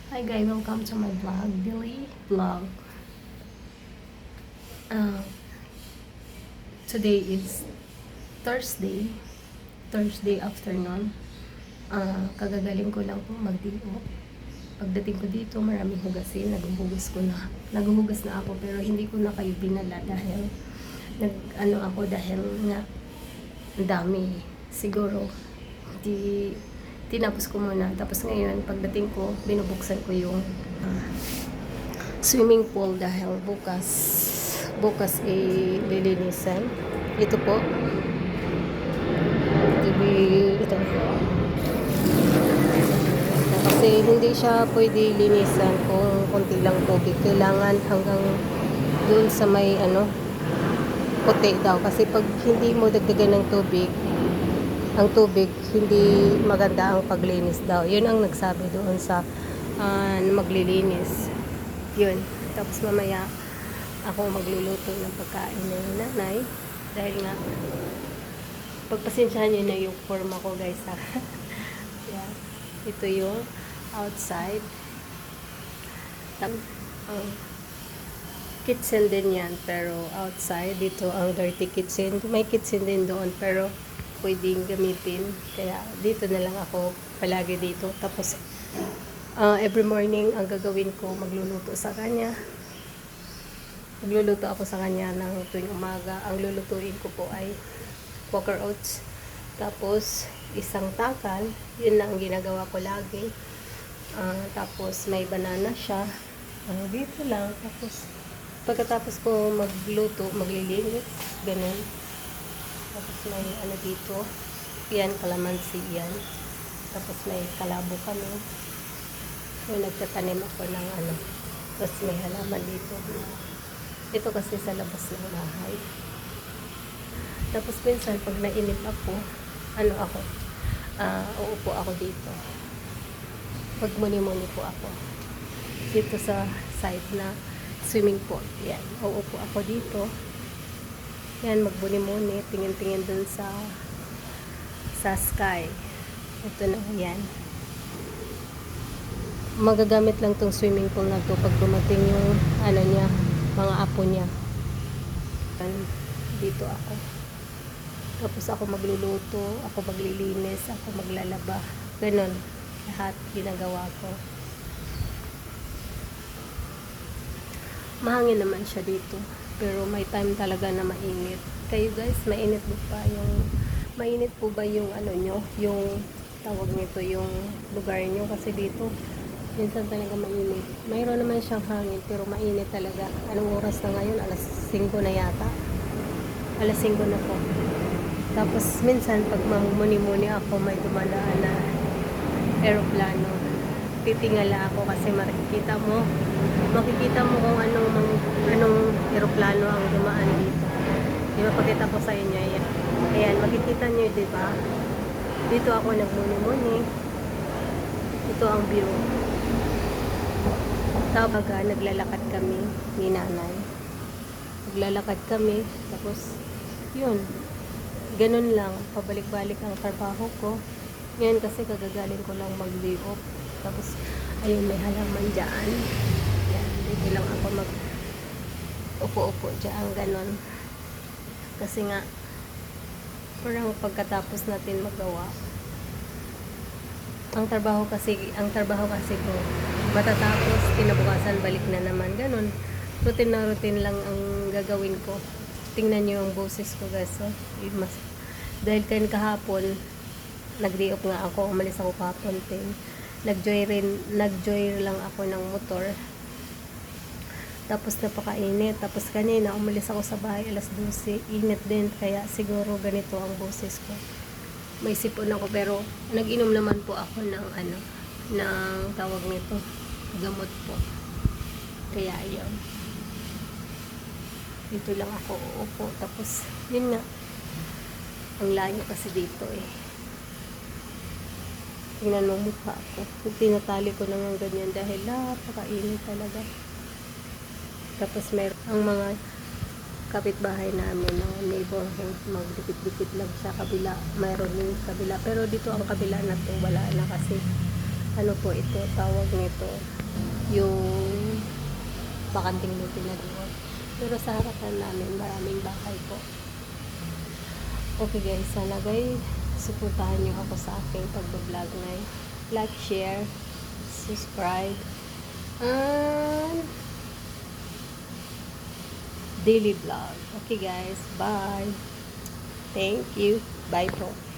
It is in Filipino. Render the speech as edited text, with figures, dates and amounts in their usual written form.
Hi guys, welcome to my vlog, Billy Vlog. Uh, Today is Thursday, Thursday afternoon. Kagagaling ko lang po mag-DO. Pagdating ko dito, maraming hugasin. Naghuhugas na ako pero hindi ko na kayo binala dahil dahil nga ang dami. Siguro di tinapos ko muna. Tapos ngayon, pagdating ko, binubuksan ko yung swimming pool dahil bukas lilinisan. Ito po. Ito. Kasi hindi siya pwede linisan kung konti lang tubig. Kailangan hanggang doon sa may puti daw. Kasi pag hindi mo dagdagan ng tubig, ang tubig, hindi maganda ang paglinis daw. Yun ang nagsabi doon sa maglilinis. Yun. Tapos mamaya, ako magluluto ng pagkain ng nanay. Dahil nga, pagpasensyahan nyo na yung forma ko, guys, ha. Yeah. Ito yung outside. Kitchen din yan, pero outside. Dito ang dirty kitchen. May kitchen din doon, pero pwedeng gamitin. Kaya dito na lang ako palagi dito. Tapos every morning ang gagawin ko, magluluto sa kanya. Magluluto ako sa kanya ng tuwing umaga. Ang lulutuin ko po ay Quaker Oats. Tapos isang takal. Yun lang ang ginagawa ko lagi. Tapos may banana siya. Dito lang. Tapos pagkatapos ko magluto, maglilinis. Ganun. Tapos may dito. Yan, kalamansi yan. Tapos may kalabo kami. So, nagtatanim ako ng Tapos may halaman dito. Ito kasi sa labas ng bahay. Tapos minsan, pag nainip ako, uupo ako dito. Magmuni-muni po ako. Dito sa side na swimming pool. Yan, uupo ako dito. Yan, magbuni-muni, tingin-tingin dun sa sky. Ito na, yan. Magagamit lang tong swimming pool na to pag dumating yung niya, mga apo niya. Dito ako. Tapos ako magluluto, ako maglilinis, ako maglalaba. Ganon. Lahat ginagawa ko. Mahangin naman siya dito. Pero may time talaga na mainit. Kayo guys, mainit po ba yung nyo? Yung tawag nito, yung lugar nyo? Kasi dito, minsan talaga mainit. Mayroon naman siyang hangin, pero mainit talaga. Anong oras na ngayon? Alas 5 na yata. Alas 5 na po. Tapos minsan, pag mamuni-muni ako, may dumadaan na aeroplano. Titingala ako kasi makikita mo kung anong eroplano ang dumaan dito. Ipapakita ko sa inyo yan. Ayan, makikita nyo, diba? Dito ako nagmuni-muni. Ito ang view. Tapos naglalakad kami ni nanay. Naglalakad kami. Tapos, yun. Ganun lang. Pabalik-balik ang trabaho ko. Ngayon kasi kagagaling ko lang mag-day off. Tapos, ayun, may halaman dyan. Yan, dito lang ako upo-upo dyan, ganon. Kasi nga, parang pagkatapos natin magawa, ang trabaho kasi ko, matatapos, kinabukasan, balik na naman, ganon. Routine na routine lang ang gagawin ko. Tingnan nyo yung boses ko, guys. So, dahil kahapon, nag-day off nga ako, umalis ako kahapon din. Nag-joy lang ako ng motor. Tapos napakainit. Tapos kanina umalis ako sa bahay alas 12. Init din, kaya siguro ganito ang boses ko. May sipon ako, pero nag-inom naman po ako ng tawag nito, gamot po. Kaya yun. Dito lang ako uupo. Tapos yun nga, ang layo kasi dito Tingnan mo mukha ko. Tinatali ko na ng ganyan dahil napakainit talaga. Tapos ang mga kapitbahay namin ng neighborhood, magdikit-dikit lang sa kabila. Mayroon din kabila. Pero dito ang kabila na to, wala na kasi ano po ito, tawag nito, yung bakanting lupi na doon. Pero sa harapan namin, maraming bahay po. Okay guys, sana guys, suportahan nyo ako sa aking pag-vlog na like, share, subscribe, and daily vlog. Okay guys, bye. Thank you. Bye po.